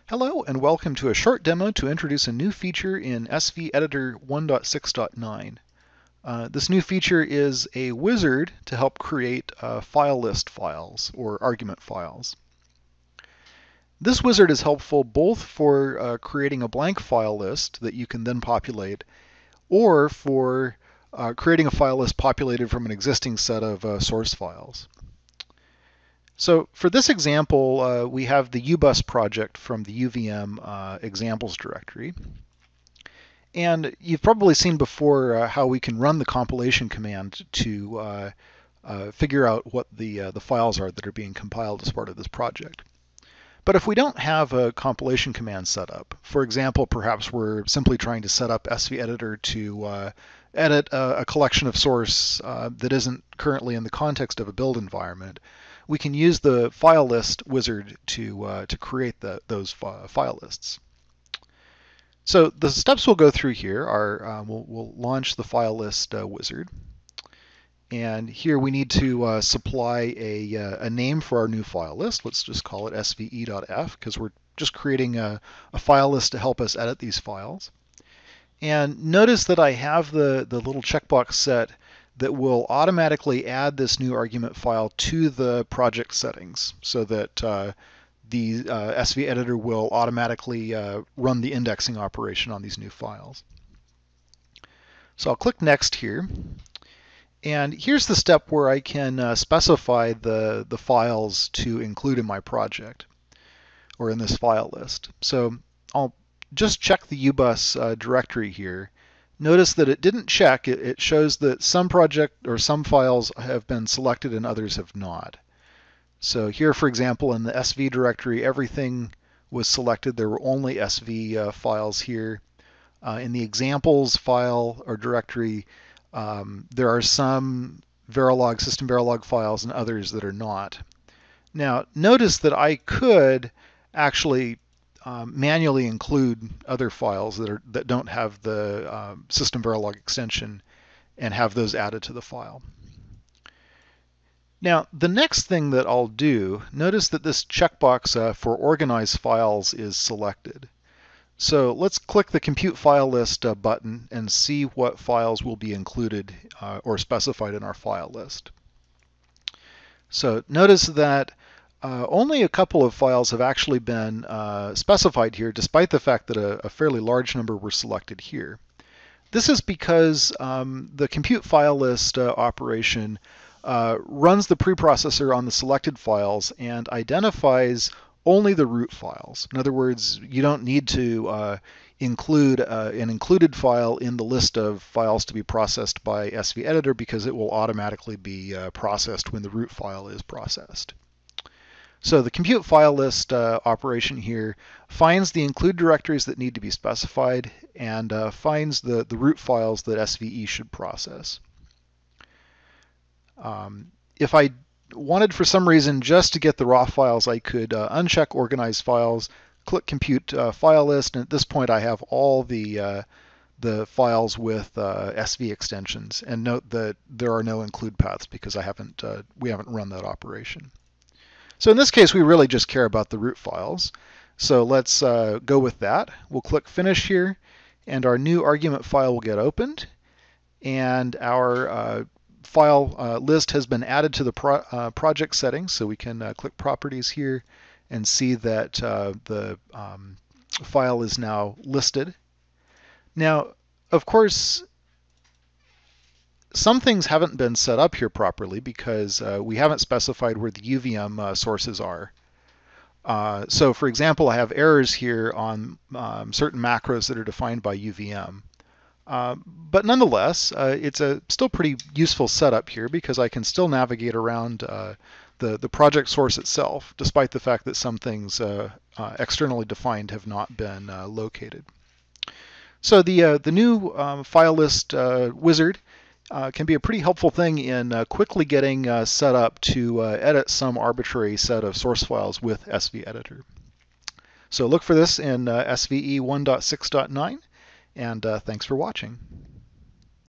Hello and welcome to a short demo to introduce a new feature in SVEditor 1.6.9. This new feature is a wizard to help create file list files or argument files. This wizard is helpful both for creating a blank file list that you can then populate, or for creating a file list populated from an existing set of source files. So for this example, we have the ubus project from the UVM examples directory. And you've probably seen before how we can run the compilation command to figure out what the files are that are being compiled as part of this project. But if we don't have a compilation command set up, for example, perhaps we're simply trying to set up SVEditor to edit a collection of source that isn't currently in the context of a build environment, we can use the file list wizard to create those file lists. So the steps we'll go through here are we'll launch the file list wizard. And here we need to supply a name for our new file list. Let's just call it sve.f because we're just creating a file list to help us edit these files. And notice that I have the little checkbox set that will automatically add this new argument file to the project settings so that the SVEditor will automatically run the indexing operation on these new files. So I'll click Next here. And here's the step where I can specify the files to include in my project or in this file list. So I'll just check the ubus directory here. Notice that it didn't check. It shows that some project or some files have been selected and others have not. So here, for example, in the SV directory, everything was selected. There were only SV files here. In the examples file or directory, there are some Verilog, system Verilog files and others that are not. Now, notice that I could actually manually include other files that don't have the system Verilog extension and have those added to the file. Now, the next thing that I'll do, notice that this checkbox for organize files is selected. So let's click the Compute File List button and see what files will be included or specified in our file list. So notice that only a couple of files have actually been specified here, despite the fact that a fairly large number were selected here. This is because the Compute File List operation runs the preprocessor on the selected files and identifies only the root files. In other words, you don't need to include an included file in the list of files to be processed by SVEditor because it will automatically be processed when the root file is processed. So the compute file list operation here finds the include directories that need to be specified and finds the root files that SVE should process. If I wanted for some reason just to get the raw files, I could uncheck Organize Files, click Compute File List, and at this point I have all the files with SV extensions. And note that there are no include paths because we haven't run that operation. So in this case, we really just care about the root files. So let's go with that. We'll click Finish here, and our new argument file will get opened, and our file list has been added to the project settings, so we can click Properties here and see that the file is now listed. Now, of course, some things haven't been set up here properly because we haven't specified where the UVM sources are. So for example, I have errors here on certain macros that are defined by UVM. But nonetheless, it's a still pretty useful setup here because I can still navigate around the project source itself, despite the fact that some things externally defined have not been located. So the new file list wizard can be a pretty helpful thing in quickly getting set up to edit some arbitrary set of source files with SVEditor. So look for this in SVE 1.6.9. And thanks for watching.